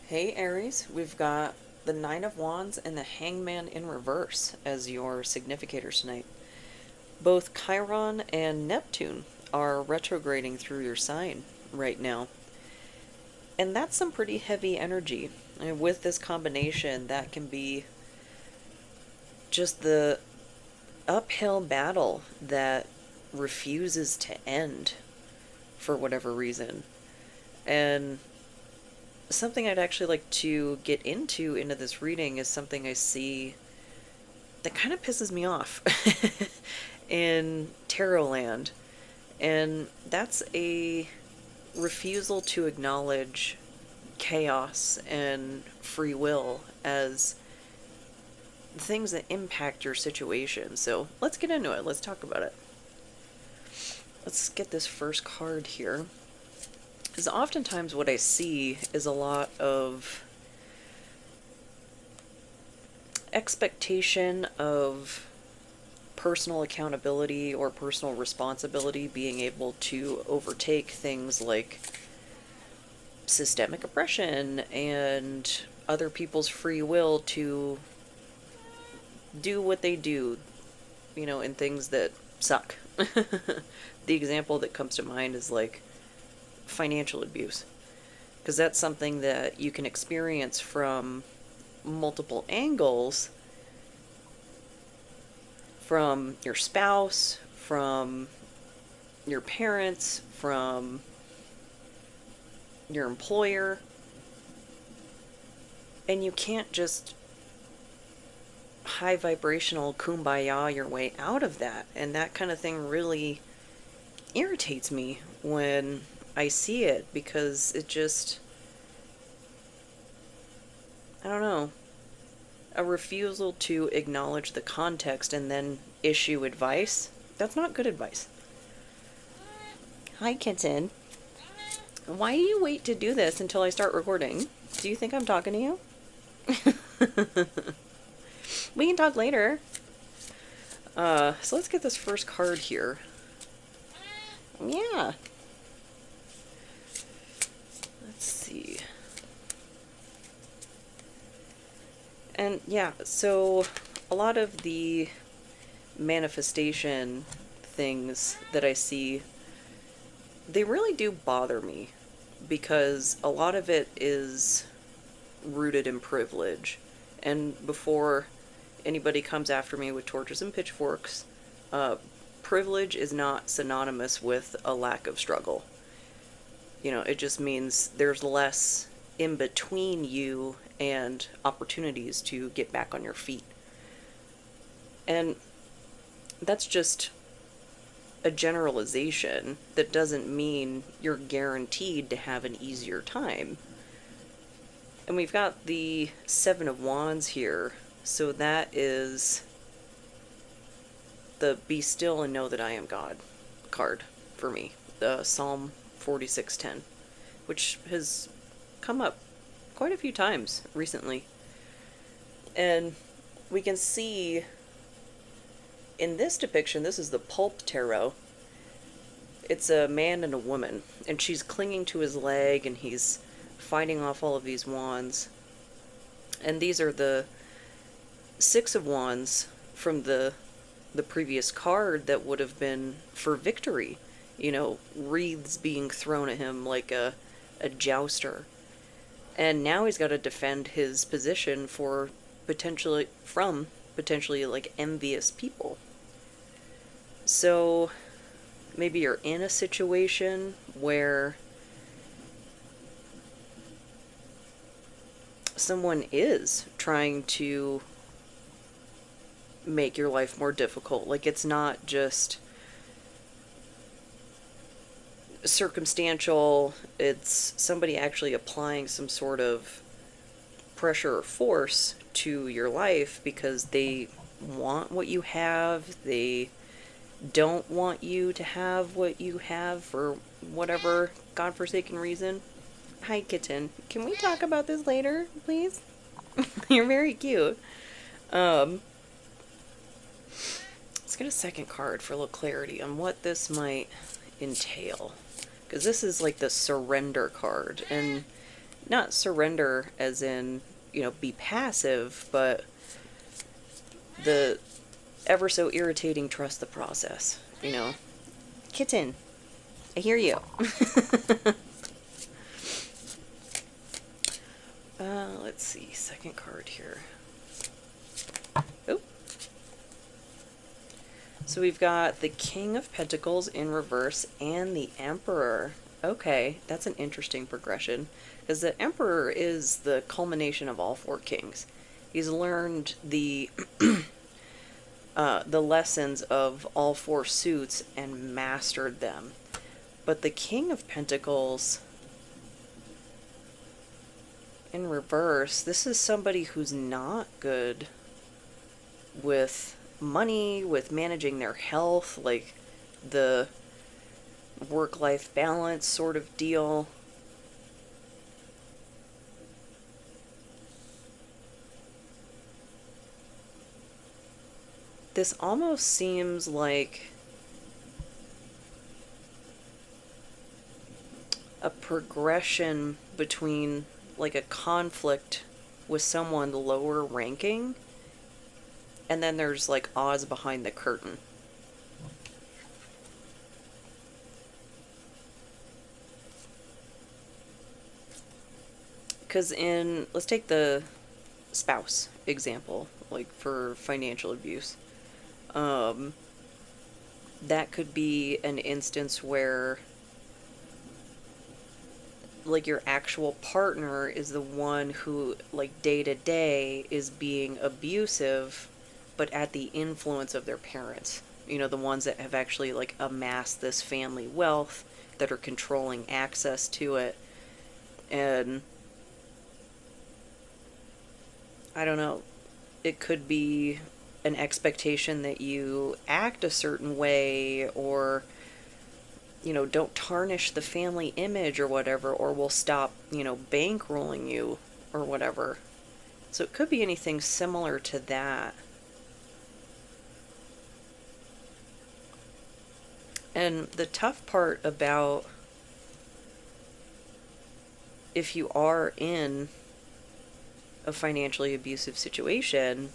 Hey Aries, we've got the Nine of Wands and the Hangman in reverse as your significators tonight. Both Chiron and Neptune are retrograding through your sign right now. And that's some pretty heavy energy. And with this combination, that can be just the uphill battle that refuses to end for whatever reason. And something I'd actually like to get into this reading is something I see that kind of pisses me off in tarot land, and that's a refusal to acknowledge chaos and free will as things that impact your situation. So let's get into it. Let's talk about it. Let's get this first card here. Because oftentimes what I see is a lot of expectation of personal accountability or personal responsibility being able to overtake things like systemic oppression and other people's free will to do what they do, in things that suck. The example that comes to mind is like financial abuse, because that's something that you can experience from multiple angles, from your spouse, from your parents, from your employer, and you can't just high vibrational kumbaya your way out of that. And that kind of thing really irritates me when I see it, because it just, I don't know, a refusal to acknowledge the context and then issue advice. That's not good advice. Hi, kitten. Why do you wait to do this until I start recording? Do you think I'm talking to you? We can talk later. So let's get this first card here. Yeah. Let's see. And yeah, so a lot of the manifestation things that I see, they really do bother me, because a lot of it is rooted in privilege. And before anybody comes after me with torches and pitchforks, privilege is not synonymous with a lack of struggle. It just means there's less in between you and opportunities to get back on your feet. And that's just a generalization that doesn't mean you're guaranteed to have an easier time. And we've got the Seven of Wands here, so that is the Be Still and Know That I Am God card for me, the Psalm 46:10, which has come up quite a few times recently. And we can see in this depiction, this is the Pulp Tarot. It's a man and a woman, and she's clinging to his leg, and he's fighting off all of these wands. And these are the Six of Wands from the previous card that would have been for victory. Wreaths being thrown at him like a jouster. And now he's got to defend his position from potentially like envious people. So maybe you're in a situation where someone is trying to make your life more difficult. Like, it's not just circumstantial, it's somebody actually applying some sort of pressure or force to your life because they want what you have, they don't want you to have what you have for whatever godforsaken reason. Hi, kitten. Can we talk about this later, please? You're very cute. Let's get a second card for a little clarity on what this might entail. Because this is like the surrender card. And not surrender as in, be passive, but the ever so irritating trust the process. Kitten, I hear you. Let's see, second card here. Oh. So we've got the King of Pentacles in reverse and the Emperor. Okay, that's an interesting progression, because the Emperor is the culmination of all four kings. He's learned the lessons of all four suits and mastered them. But the King of Pentacles in reverse, this is somebody who's not good with money, with managing their health, like the work-life balance sort of deal. This almost seems like a progression between like a conflict with someone lower ranking, and then there's like Oz behind the curtain. Because let's take the spouse example, like for financial abuse. That could be an instance where like your actual partner is the one who like day to day is being abusive, but at the influence of their parents. The ones that have actually like amassed this family wealth, that are controlling access to it. And I don't know, it could be an expectation that you act a certain way, or don't tarnish the family image or whatever, or we'll stop, bankrolling you or whatever. So it could be anything similar to that. And the tough part about if you are in a financially abusive situation,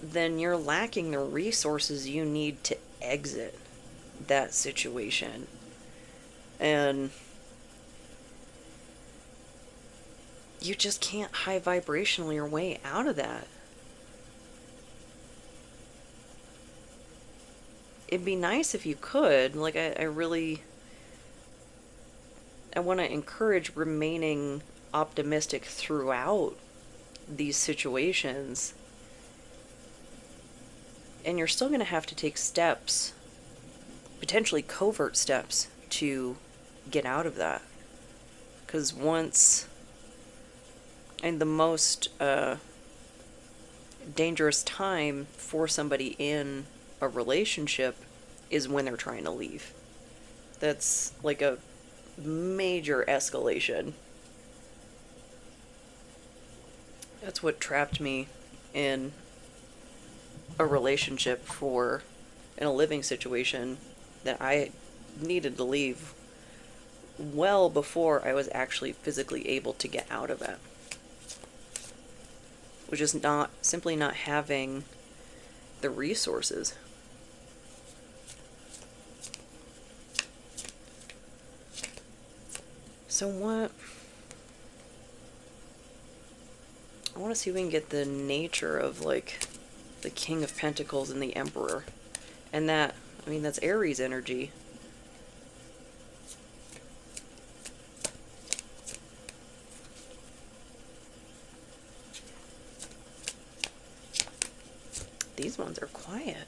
then you're lacking the resources you need to exit that situation. And you just can't high vibrationally your way out of that. It'd be nice if you could. Like, I want to encourage remaining optimistic throughout these situations. And you're still going to have to take steps, potentially covert steps, to get out of that. Because and the most dangerous time for somebody in a relationship is when they're trying to leave. That's like a major escalation. That's what trapped me in a relationship in a living situation, that I needed to leave well before I was actually physically able to get out of it. Which is simply not having the resources. So what? I want to see if we can get the nature of like the King of Pentacles and the Emperor. And that's Aries energy. These ones are quiet.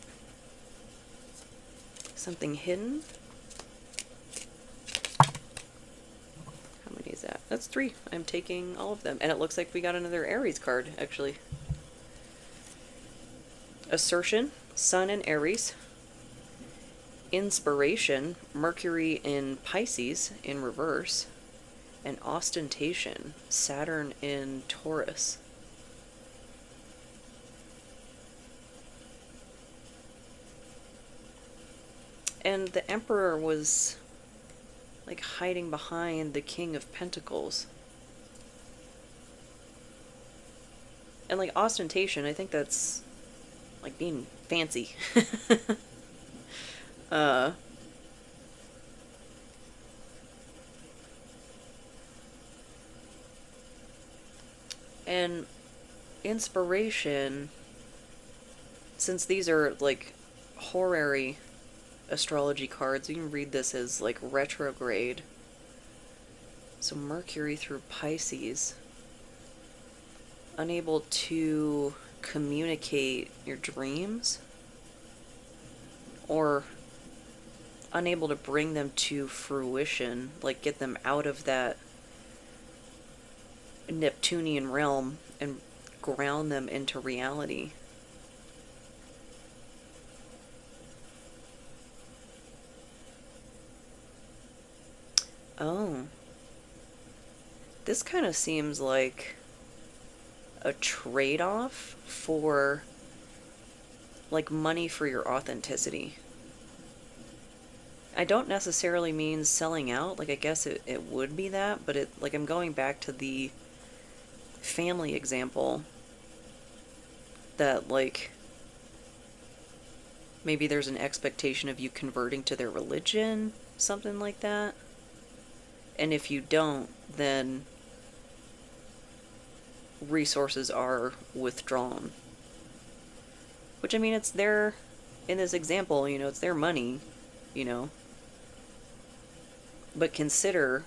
Something hidden. How many is that? That's 3. I'm taking all of them. And it looks like we got another Aries card, actually. Assertion, Sun in Aries. Inspiration, Mercury in Pisces in reverse. And ostentation, Saturn in Taurus. And the Emperor was like hiding behind the King of Pentacles. And like ostentation, I think that's like being fancy. uh and inspiration, since these are like horary astrology cards, you can read this as like retrograde. So Mercury through Pisces, unable to communicate your dreams or unable to bring them to fruition, like get them out of that Neptunian realm and ground them into reality. Oh, this kind of seems like a trade-off for like money for your authenticity. I don't necessarily mean selling out, like I guess it would be that, but it like I'm going back to the family example that like maybe there's an expectation of you converting to their religion, something like that. And if you don't, then resources are withdrawn. Which, I mean, it's their, in this example, you know, it's their money, you know. But consider,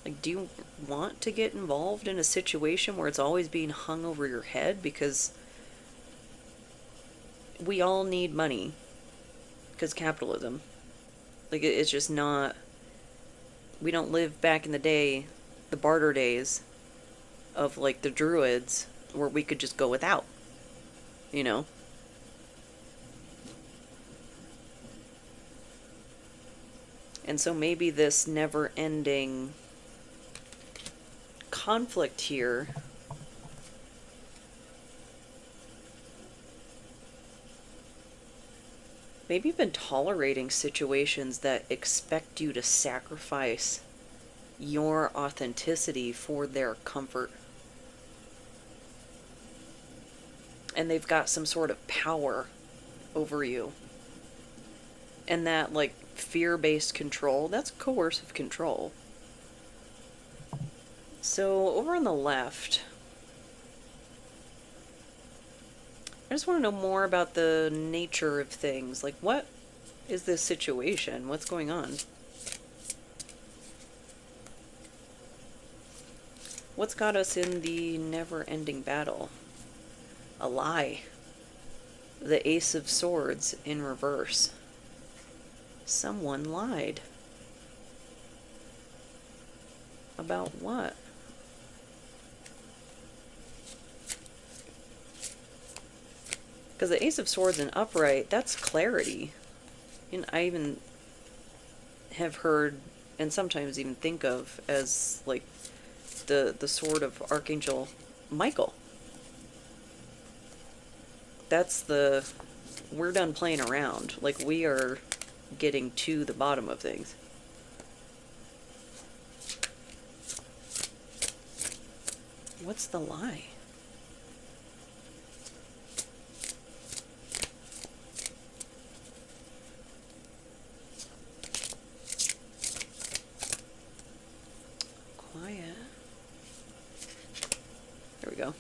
like, do you want to get involved in a situation where it's always being hung over your head? Because we all need money. Because capitalism. Like, it's just not, we don't live back in the day, the barter days of, like, the Druids, where we could just go without, you know? And so maybe this never-ending conflict here maybe you've been tolerating situations that expect you to sacrifice your authenticity for their comfort. And they've got some sort of power over you. And that, like, fear-based control, that's coercive control. So, over on the left, I just want to know more about the nature of things. Like, what is this situation? What's going on? What's got us in the never-ending battle? A lie. The Ace of Swords in reverse. Someone lied. About what? Because the Ace of Swords in upright, that's clarity. And I even have heard, and sometimes even think of, as like the sword of Archangel Michael. That's the, we're done playing around. Like, we are getting to the bottom of things. What's the lie? Quiet. There we go.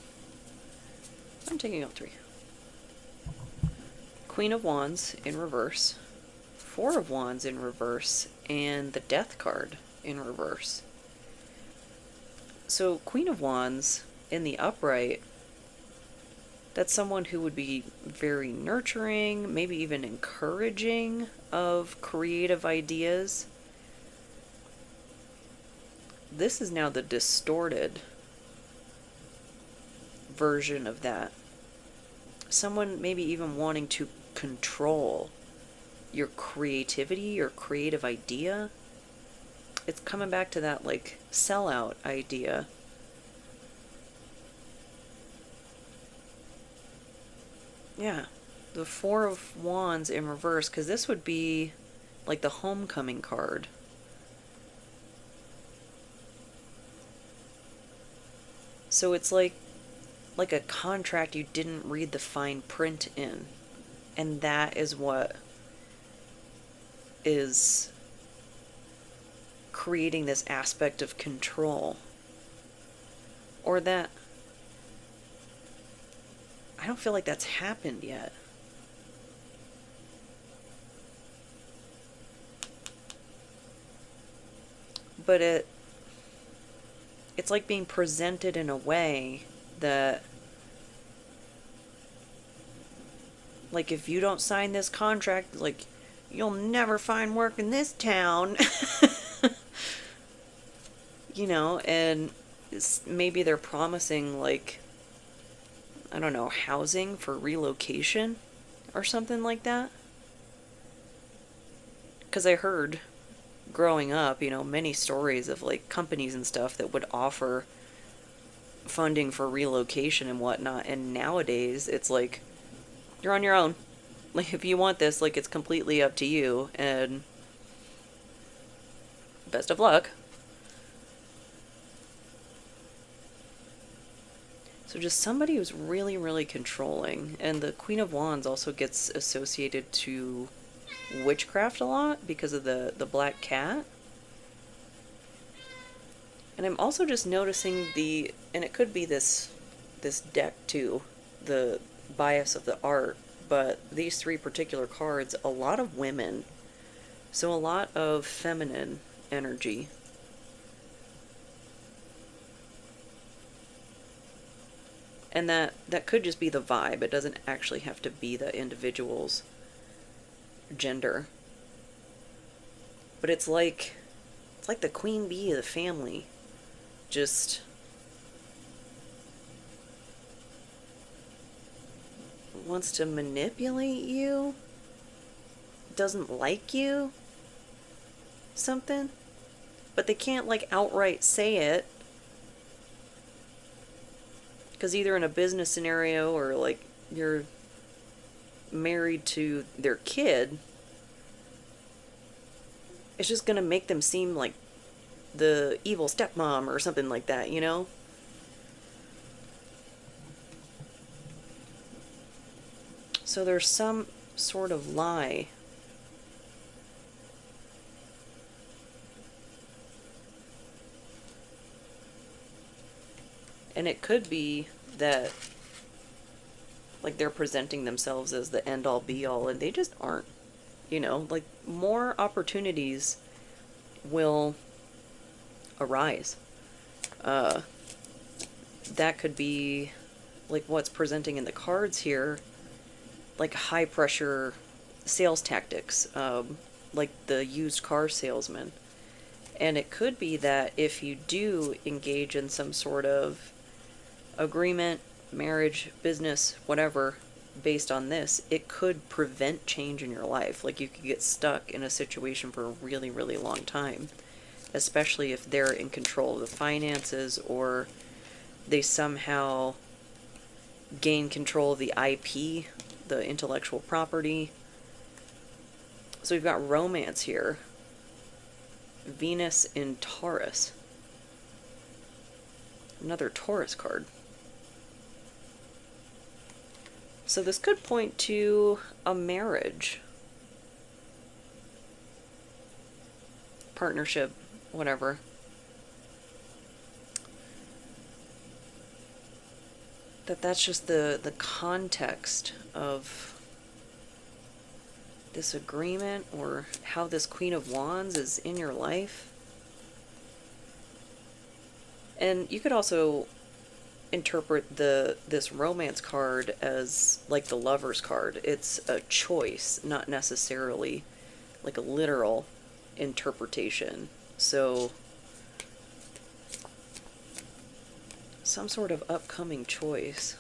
I'm taking out 3. Queen of Wands in reverse. 4 of Wands in reverse. And the Death card in reverse. So Queen of Wands in the upright, that's someone who would be very nurturing, maybe even encouraging of creative ideas. This is now the distorted version of that. Someone maybe even wanting to control your creativity, your creative idea. It's coming back to that, like, sellout idea. Yeah, the 4 of Wands in reverse, because this would be like the homecoming card. So it's like a contract you didn't read the fine print in. And that is what is creating this aspect of control. Or that I don't feel like that's happened yet. But it's like being presented in a way that, like, if you don't sign this contract, like, you'll never find work in this town. You know, and maybe they're promising, like, I don't know, housing for relocation or something like that. Because I heard growing up, you know, many stories of like companies and stuff that would offer funding for relocation and whatnot. And nowadays, it's like, you're on your own. Like, if you want this, like, it's completely up to you. And best of luck. So just somebody who's really, really controlling. And the Queen of Wands also gets associated to witchcraft a lot because of the black cat. And I'm also just noticing and it could be this deck too, the bias of the art, but these three particular cards, a lot of women. So a lot of feminine energy. And that could just be the vibe. It doesn't actually have to be the individual's gender. But it's like the queen bee of the family. Just wants to manipulate you. Doesn't like you. Something. But they can't like outright say it. Because either in a business scenario or like you're married to their kid, it's just going to make them seem like the evil stepmom or something like that, you know? So there's some sort of lie. And it could be that, like, they're presenting themselves as the end-all be-all, and they just aren't. You know, like, more opportunities will arise. That could be, like, what's presenting in the cards here, like, high-pressure sales tactics, like the used car salesman. And it could be that if you do engage in some sort of agreement, marriage, business, whatever, based on this, it could prevent change in your life. Like, you could get stuck in a situation for a really, really long time, especially if they're in control of the finances or they somehow gain control of the IP, the intellectual property. So we've got romance here. Venus in Taurus. Another Taurus card. So this could point to a marriage, partnership, whatever. That's just the context of this agreement or how this Queen of Wands is in your life. And you could also interpret this romance card as like the Lover's card. It's a choice, not necessarily like a literal interpretation. So some sort of upcoming choice.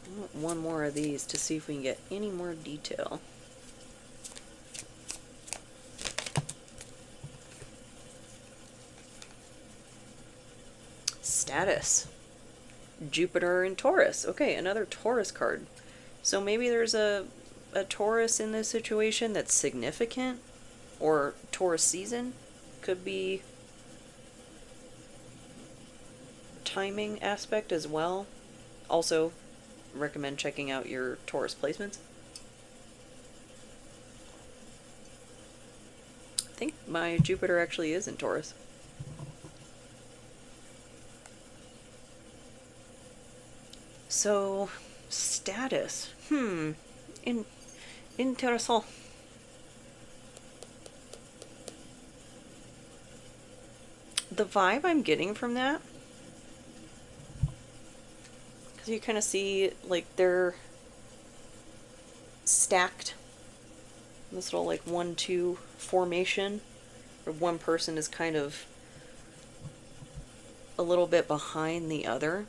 I want one more of these to see if we can get any more detail. Status. Jupiter in Taurus. Okay, another Taurus card. So maybe there's a Taurus in this situation that's significant, or Taurus season. Could be timing aspect as well. Also, recommend checking out your Taurus placements. I think my Jupiter actually is in Taurus. So, status. Interessant. The vibe I'm getting from that, because you kind of see, like, they're stacked. This little, like, 1-2 formation, where one person is kind of a little bit behind the other.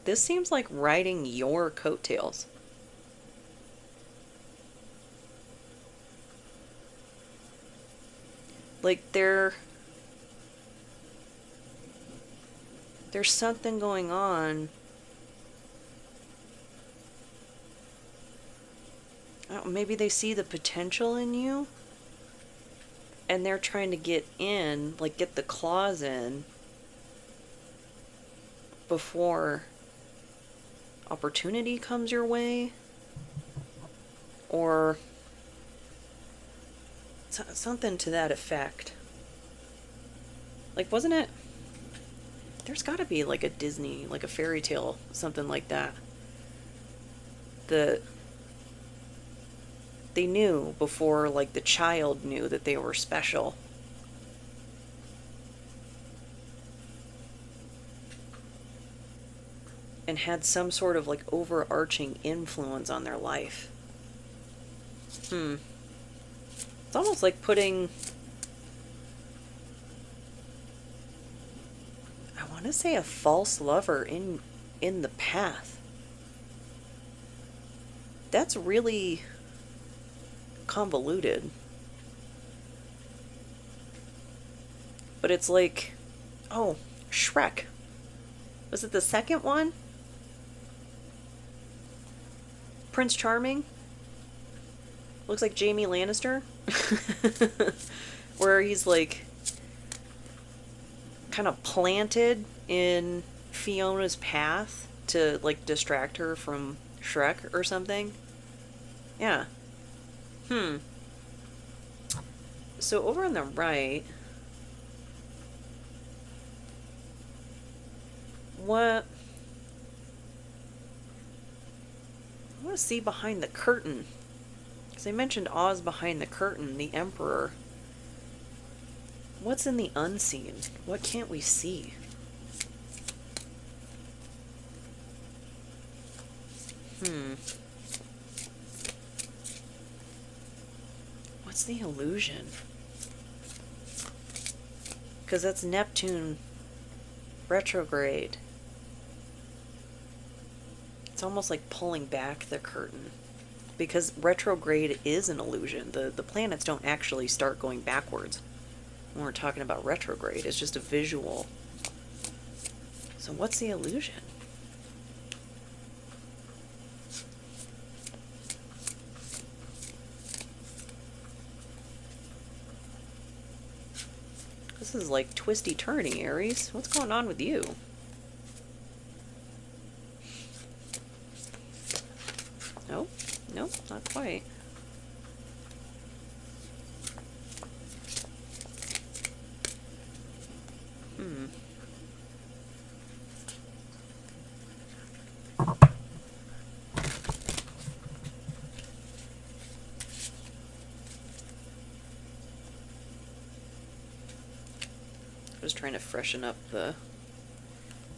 This seems like riding your coattails. Like, there's something going on. Maybe they see the potential in you, and they're trying to get in, like, get the claws in before opportunity comes your way, or something to that effect. Like, wasn't it? There's gotta be, like, a Disney, like a fairy tale, something like that. They knew before, like, the child knew that they were special. And had some sort of, like, overarching influence on their life. It's almost like putting, I want to say, a false lover in the path. That's really convoluted. But it's like, oh, Shrek. Was it the second one? Prince Charming? Looks like Jaime Lannister. Where he's, like, kind of planted in Fiona's path to, like, distract her from Shrek or something. Yeah. So over on the right, what? I want to see behind the curtain. Because they mentioned Oz behind the curtain, the Emperor. What's in the unseen? What can't we see? What's the illusion? Because that's Neptune retrograde. It's almost like pulling back the curtain. Because retrograde is an illusion. The planets don't actually start going backwards when we're talking about retrograde. It's just a visual. So what's the illusion? This is like twisty-turny, Aries. What's going on with you? No, no, not quite. Just trying to freshen up the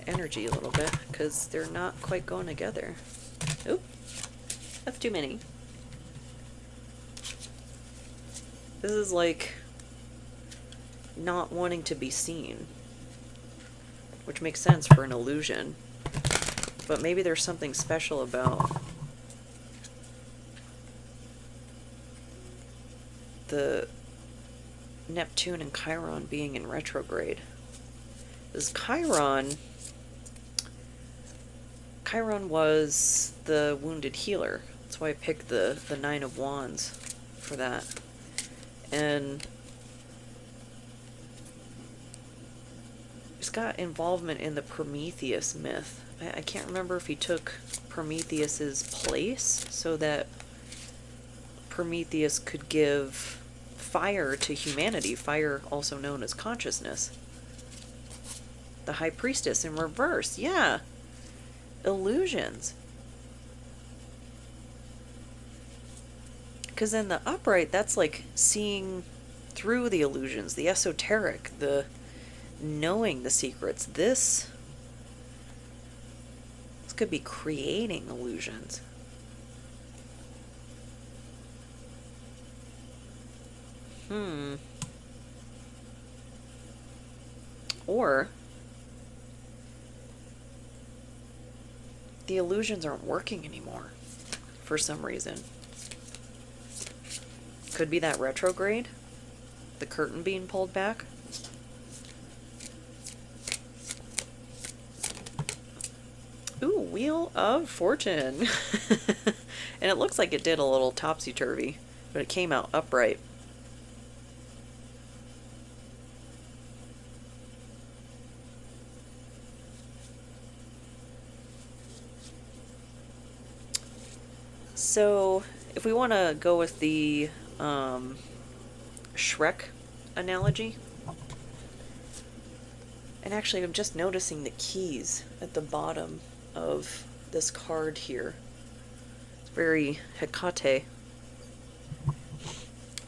energy a little bit because they're not quite going together. Oop, that's too many. This is like not wanting to be seen, which makes sense for an illusion, but maybe there's something special about the Neptune and Chiron being in retrograde. Because Chiron was the wounded healer. That's why I picked the Nine of Wands for that. And got involvement in the Prometheus myth. I can't remember if he took Prometheus's place so that Prometheus could give fire to humanity, fire also known as consciousness. The High Priestess in reverse, yeah. Illusions. Because in the upright, that's like seeing through the illusions, the esoteric, the knowing the secrets. This could be creating illusions. Or the illusions aren't working anymore for some reason. Could be that retrograde, the curtain being pulled back. Ooh, Wheel of Fortune. And it looks like it did a little topsy-turvy, but it came out upright. So, if we want to go with the Shrek analogy, and actually I'm just noticing the keys at the bottom of this card here. It's very Hecate.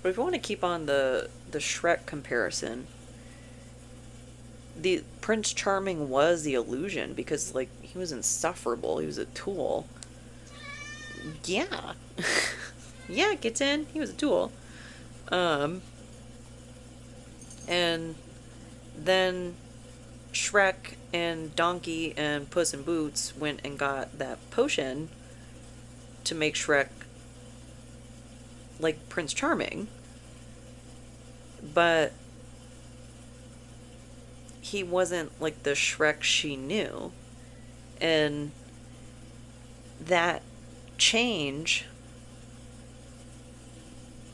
But if you want to keep on the Shrek comparison, the Prince Charming was the illusion because, like, he was insufferable. He was a tool. Yeah. Yeah, gets in. He was a tool. And then Shrek and Donkey and Puss in Boots went and got that potion to make Shrek like Prince Charming. But he wasn't like the Shrek she knew. And that change,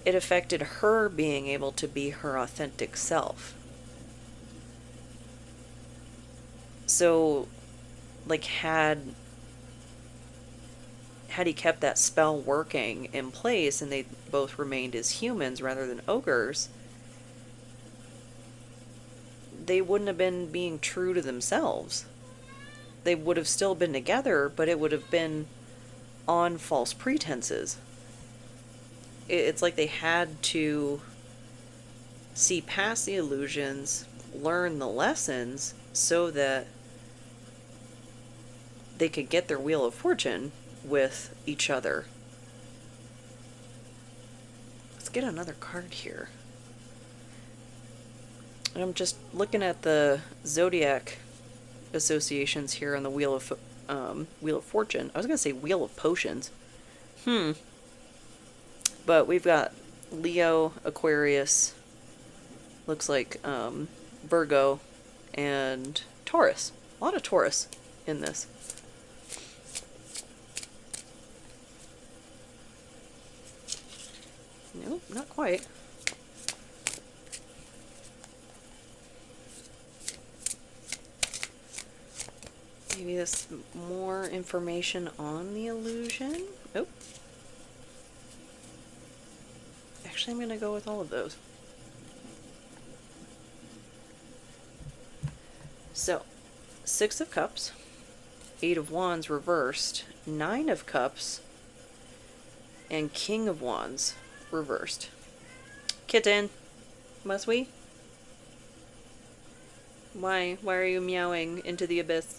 it affected her being able to be her authentic self. So, like, had he kept that spell working in place and they both remained as humans rather than ogres, they wouldn't have been being true to themselves. They would have still been together, but it would have been on false pretenses. It's like they had to see past the illusions, learn the lessons, so that they could get their Wheel of Fortune with each other. Let's get another card here. And I'm just looking at the zodiac associations here on the Wheel of Fortune. I was going to say Wheel of Potions. But we've got Leo, Aquarius, looks like Virgo, and Taurus. A lot of Taurus in this. Nope, not quite. Maybe this more information on the illusion. Oh. Actually, I'm going to go with all of those. So, Six of Cups, Eight of Wands reversed, Nine of Cups, and King of Wands reversed. Kitten, must we? Why are you meowing into the abyss?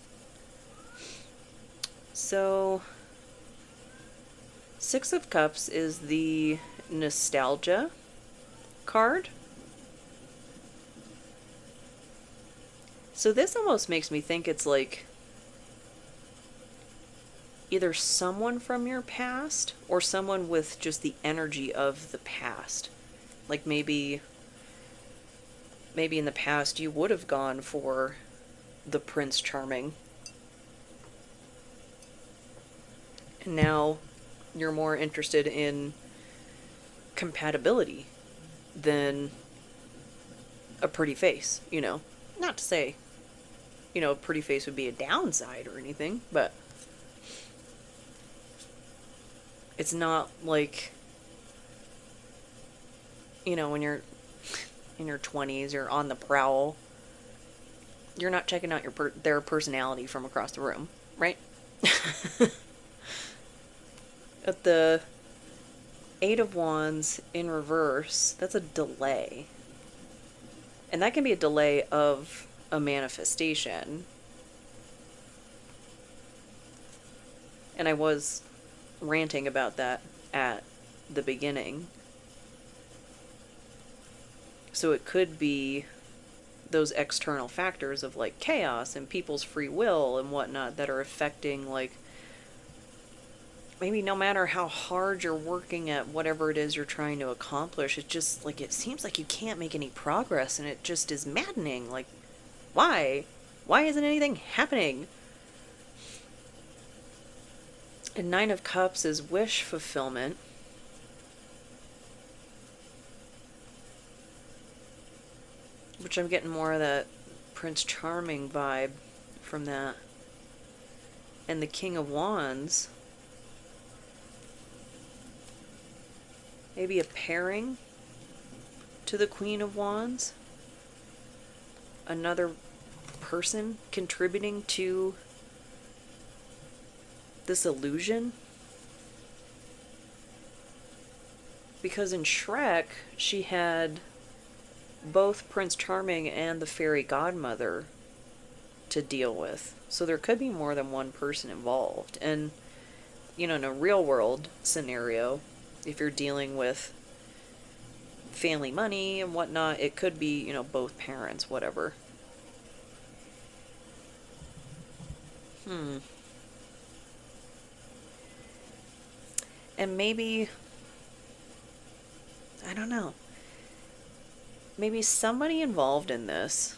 So, Six of Cups is the nostalgia card. So this almost makes me think it's like either someone from your past or someone with just the energy of the past. Like maybe in the past you would have gone for the Prince Charming. And now you're more interested in compatibility than a pretty face, you know. Not to say a pretty face would be a downside or anything, but it's not like, when you're in your 20s, you're on the prowl, you're not checking out their personality from across the room, right? At the Eight of Wands in reverse, that's a delay. And that can be a delay of a manifestation. And I was ranting about that at the beginning. So it could be those external factors of like chaos and people's free will and whatnot that are affecting, like, maybe no matter how hard you're working at whatever it is you're trying to accomplish, it just, like, it seems like you can't make any progress, and it just is maddening. Like, why? Why isn't anything happening? And Nine of Cups is wish fulfillment. Which I'm getting more of that Prince Charming vibe from that. And the King of Wands, maybe a pairing to the Queen of Wands. Another person contributing to this illusion. Because in Shrek, she had both Prince Charming and the fairy godmother to deal with. So there could be more than one person involved. And, in a real world scenario, if you're dealing with family money and whatnot, it could be, both parents, whatever. And maybe, I don't know, maybe somebody involved in this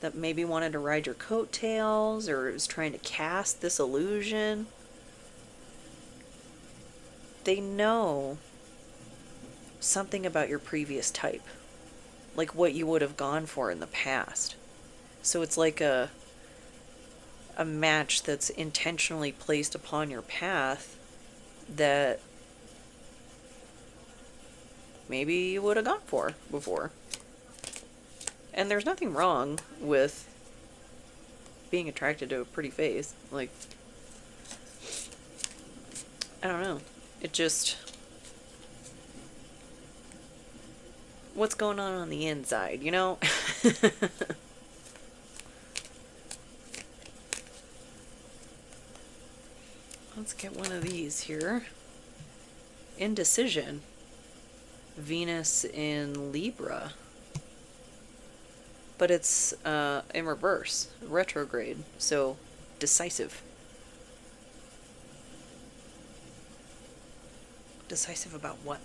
that maybe wanted to ride your coattails or is trying to cast this illusion, they know something about your previous type, like what you would have gone for in the past. So it's like a match that's intentionally placed upon your path that maybe you would have gone for before. And there's nothing wrong with being attracted to a pretty face. Like, I don't know. It just, what's going on the inside, Let's get one of these here. Indecision. Venus in Libra. But it's in reverse, retrograde, so decisive. Decisive about what?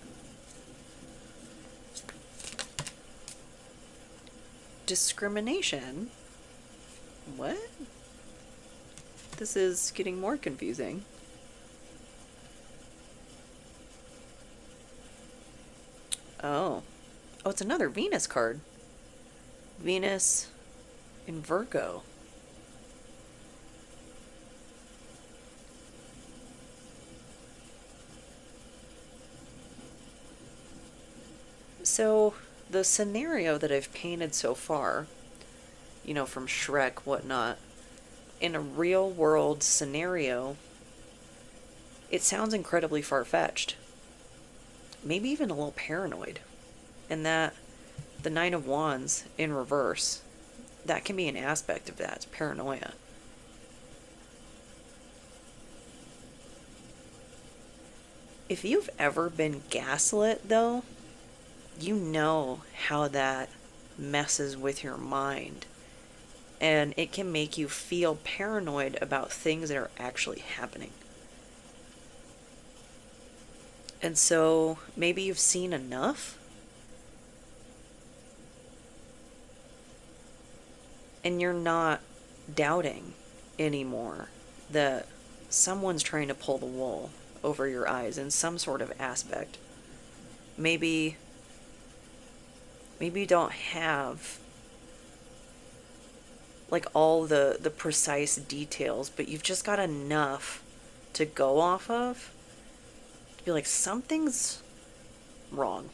Discrimination? What? This is getting more confusing. Oh, it's another Venus card. Venus in Virgo. So, the scenario that I've painted so far, from Shrek, whatnot, in a real world scenario, it sounds incredibly far-fetched. Maybe even a little paranoid. And that the Nine of Wands in reverse, that can be an aspect of that. It's paranoia. If you've ever been gaslit, though, you know how that messes with your mind. And it can make you feel paranoid about things that are actually happening. And so maybe you've seen enough, and you're not doubting anymore that someone's trying to pull the wool over your eyes in some sort of aspect. Maybe you don't have like all the precise details, but you've just got enough to go off of to be like, something's wrong.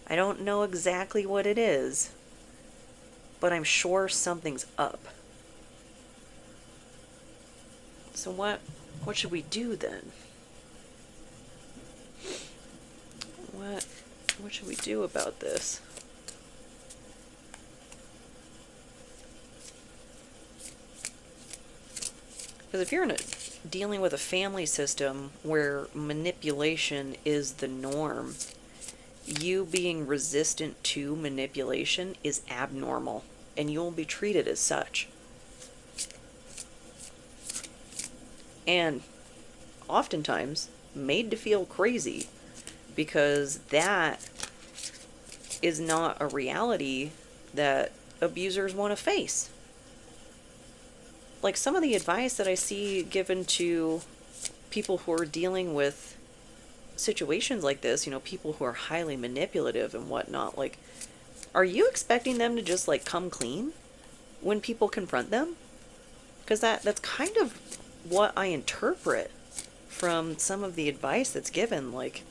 I don't know exactly what it is, but I'm sure something's up. So what should we do then? What should we do about this? Because if you're dealing with a family system where manipulation is the norm, you being resistant to manipulation is abnormal, and you'll be treated as such. And oftentimes made to feel crazy, because that is not a reality that abusers want to face. Like some of the advice that I see given to people who are dealing with situations like this, people who are highly manipulative and whatnot, like, are you expecting them to just like come clean when people confront them? Because that's kind of what I interpret from some of the advice that's given. Like,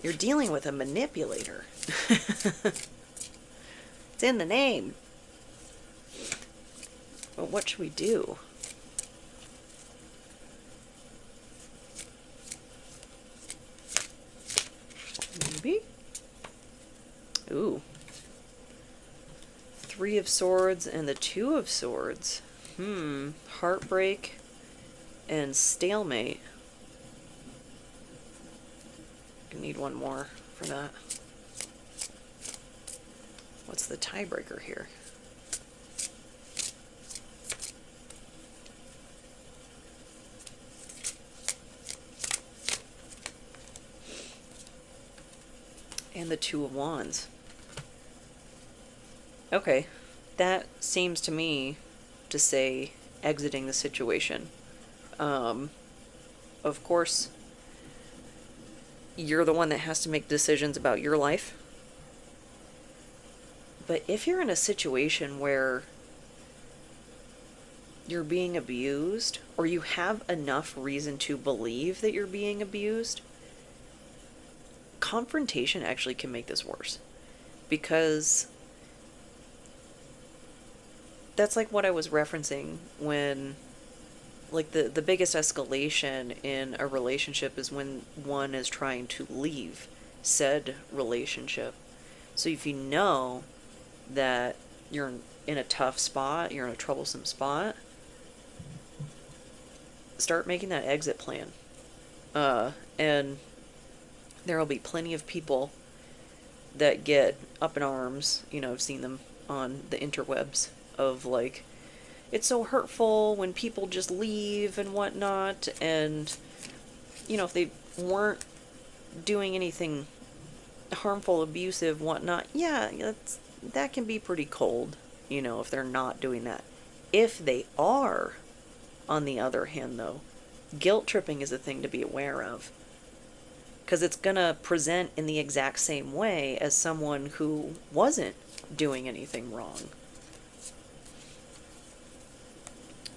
you're dealing with a manipulator. It's in the name. But what should we do? Maybe? Ooh. 3 of Swords and the 2 of Swords. Heartbreak and stalemate. I need one more for that. What's the tiebreaker here? And the 2 of Wands. Okay, that seems to me to say exiting the situation. Of course, you're the one that has to make decisions about your life. But if you're in a situation where you're being abused, or you have enough reason to believe that you're being abused, confrontation actually can make this worse. Because that's like what I was referencing when, like, the biggest escalation in a relationship is when one is trying to leave said relationship. So if you know that you're in a tough spot, you're in a troublesome spot, start making that exit plan. And there'll be plenty of people that get up in arms. I've seen them on the interwebs of like, it's so hurtful when people just leave and whatnot. And, if they weren't doing anything harmful, abusive, whatnot, yeah, that can be pretty cold, if they're not doing that. If they are, on the other hand, though, guilt tripping is a thing to be aware of. Because it's going to present in the exact same way as someone who wasn't doing anything wrong.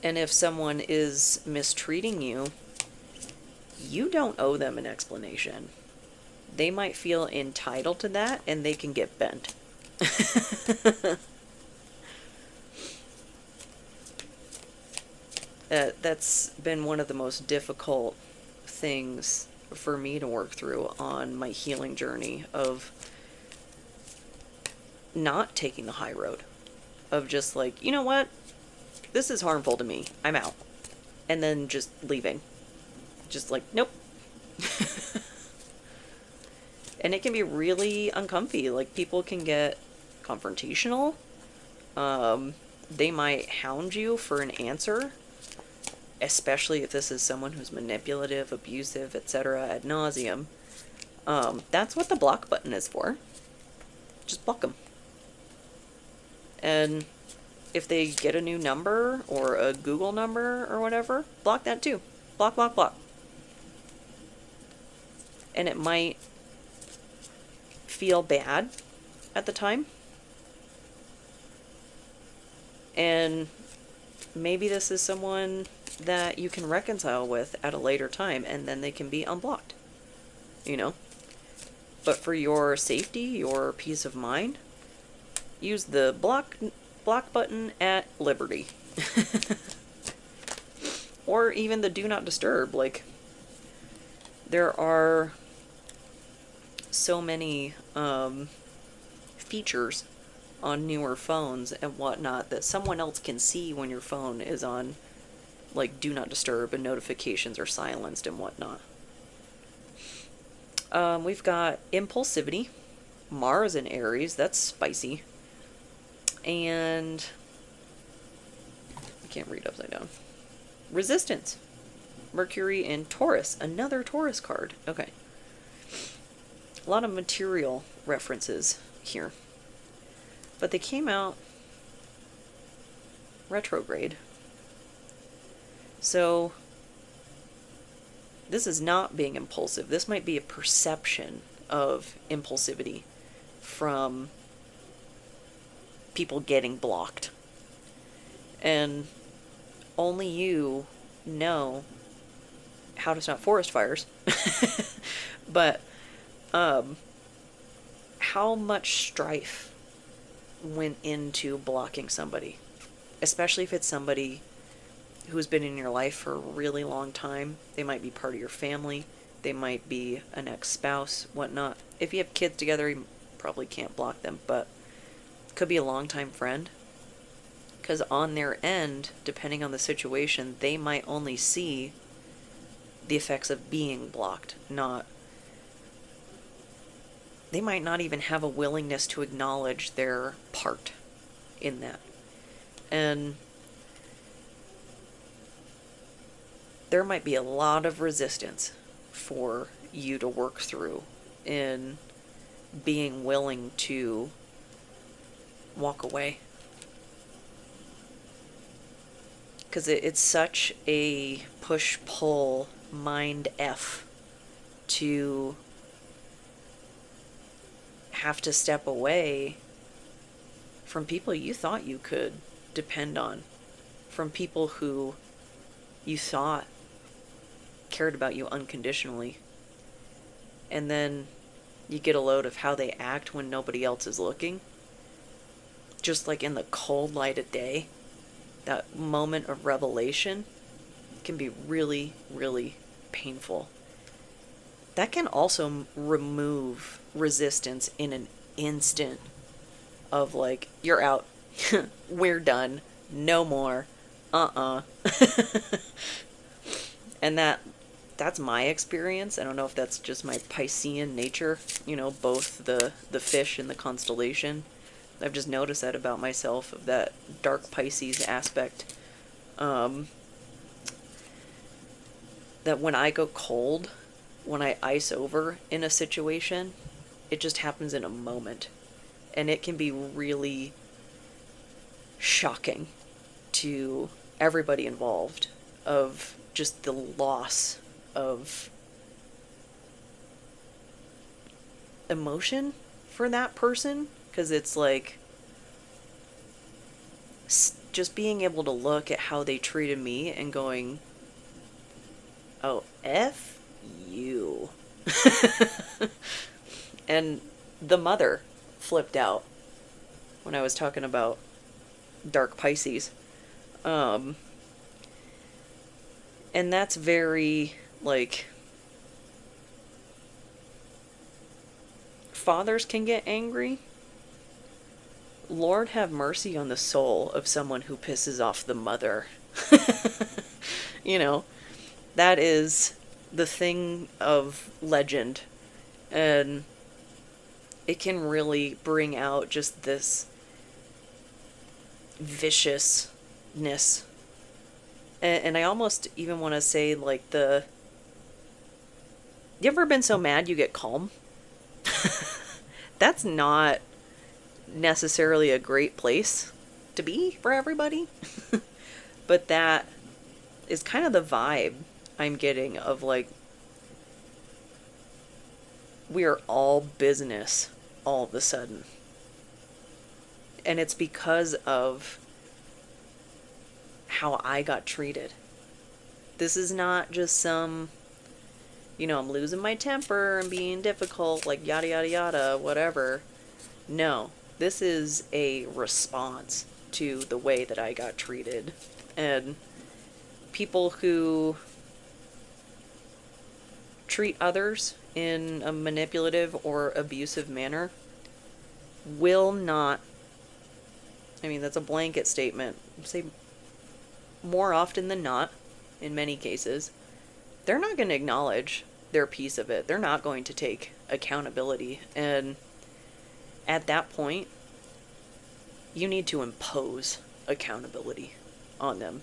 And if someone is mistreating you, you don't owe them an explanation. They might feel entitled to that, and they can get bent. That's been one of the most difficult things for me to work through on my healing journey, of not taking the high road, of just like, you know what, this is harmful to me, I'm out, and then just leaving, just like, nope. And it can be really uncomfy. Like, people can get confrontational. They might hound you for an answer, especially if this is someone who's manipulative, abusive, etc. ad nauseum. That's what the block button is for. Just block them. And if they get a new number or a Google number or whatever, block that too. Block, block, block. And it might feel bad at the time, And maybe this is someone that you can reconcile with at a later time, and then they can be unblocked, you know? But for your safety, your peace of mind, use the block button at liberty. Or even the do not disturb. Like, there are so many features on newer phones and whatnot that someone else can see when your phone is on, like, do not disturb and notifications are silenced and whatnot. We've got impulsivity, Mars in Aries, that's spicy. And I can't read upside down. Resistance, Mercury in Taurus, another Taurus card. Okay. A lot of material references here. But they came out retrograde. So this is not being impulsive. This might be a perception of impulsivity from people getting blocked. And only you know how to stop forest fires. But how much strife went into blocking somebody, especially if it's somebody who's been in your life for a really long time. They might be part of your family. They might be an ex-spouse, whatnot. If you have kids together, you probably can't block them, but it could be a longtime friend. Because on their end, depending on the situation, they might only see the effects of being blocked, not... They might not even have a willingness to acknowledge their part in that. And there might be a lot of resistance for you to work through in being willing to walk away. Because it's such a push-pull mind F to have to step away from people you thought you could depend on, from people who you thought cared about you unconditionally, and then you get a load of how they act when nobody else is looking, just like in the cold light of day. That moment of revelation can be really, really painful. That can also remove resistance in an instant of like, you're out, we're done, no more, And that's my experience. I don't know if that's just my Piscean nature, you know, both the fish and the constellation. I've just noticed that about myself, of that dark Pisces aspect. That when I go cold, when I ice over in a situation, it just happens in a moment. And it can be really shocking to everybody involved, of just the loss of emotion for that person. Because it's like, just being able to look at how they treated me and going, oh, F you. And the mother flipped out when I was talking about dark Pisces. And that's very, like, fathers can get angry. Lord have mercy on the soul of someone who pisses off the mother. You know, that is the thing of legend. And it can really bring out just this viciousness. And I almost even want to say, like, you ever been so mad you get calm? That's not necessarily a great place to be for everybody. But that is kind of the vibe I'm getting of, like, we are all business all of a sudden. And it's because of how I got treated. This is not just some, I'm losing my temper and being difficult, like yada yada yada, whatever. No, this is a response to the way that I got treated. And people who treat others in a manipulative or abusive manner will not, that's a blanket statement. Say more often than not, in many cases, they're not going to acknowledge their piece of it. They're not going to take accountability. And at that point, you need to impose accountability on them,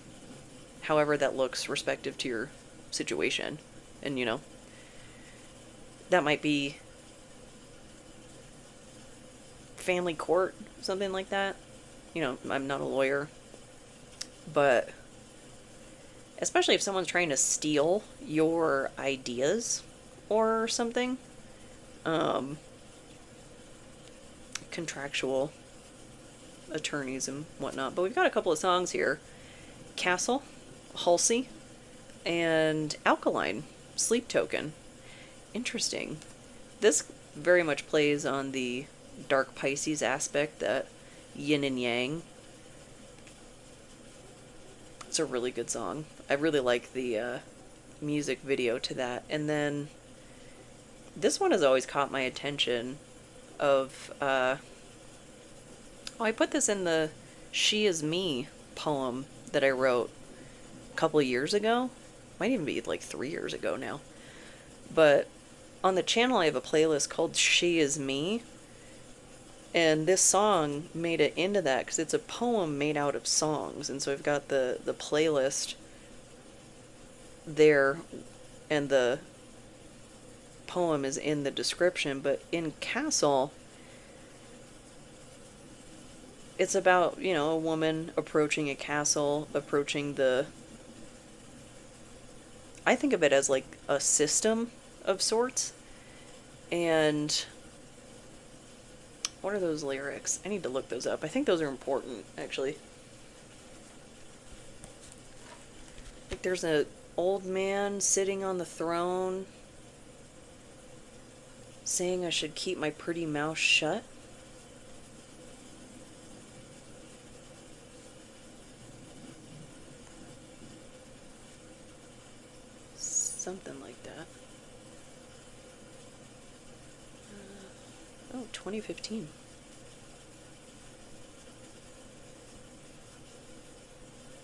however that looks respective to your situation. And, that might be family court, something like that. I'm not a lawyer, but especially if someone's trying to steal your ideas or something, contractual attorneys and whatnot. But we've got a couple of songs here. Castle, Halsey, and Alkaline, Sleep Token. Interesting. This very much plays on the dark Pisces aspect, that yin and yang. It's a really good song. I really like the music video to that. And then this one has always caught my attention of, I put this in the She Is Me poem that I wrote a couple of years ago. Might even be like 3 years ago now. But on the channel I have a playlist called She Is Me. And this song made it into that because it's a poem made out of songs. And so I've got the playlist there, and the poem is in the description. But in Castle, it's about, a woman approaching a castle, approaching I think of it as like a system of sorts. And what are those lyrics? I need to look those up. I think those are important, actually. Like there's an old man sitting on the throne saying I should keep my pretty mouth shut. Something like that. 2015.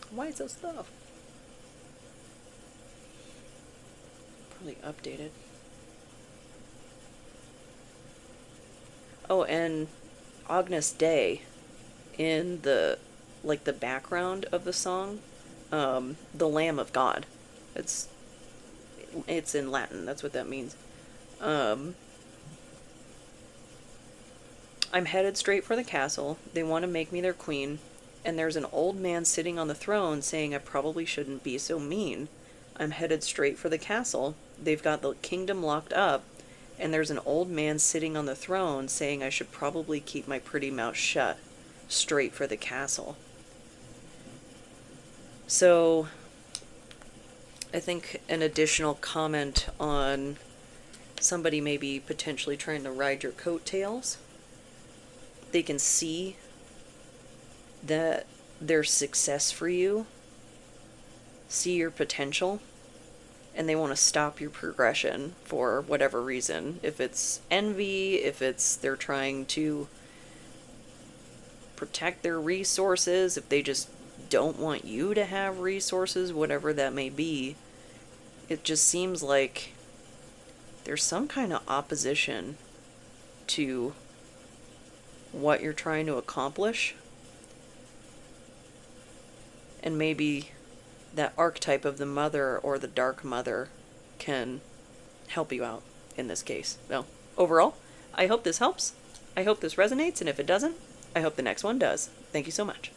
Why is so slow? Probably updated. Oh, and Agnus Dei in the background of the song, the Lamb of God. It's in Latin. That's what that means. I'm headed straight for the castle. They want to make me their queen. And there's an old man sitting on the throne saying I probably shouldn't be so mean. I'm headed straight for the castle. They've got the kingdom locked up. And there's an old man sitting on the throne saying I should probably keep my pretty mouth shut. Straight for the castle. So, I think an additional comment on somebody maybe potentially trying to ride your coattails. They can see that there's success for you, see your potential, and they want to stop your progression for whatever reason. If it's envy, if it's they're trying to protect their resources, if they just don't want you to have resources, whatever that may be, it just seems like there's some kind of opposition to what you're trying to accomplish. And maybe that archetype of the mother or the dark mother can help you out in this case. So, overall, I hope this helps. I hope this resonates, and if it doesn't, I hope the next one does. Thank you so much.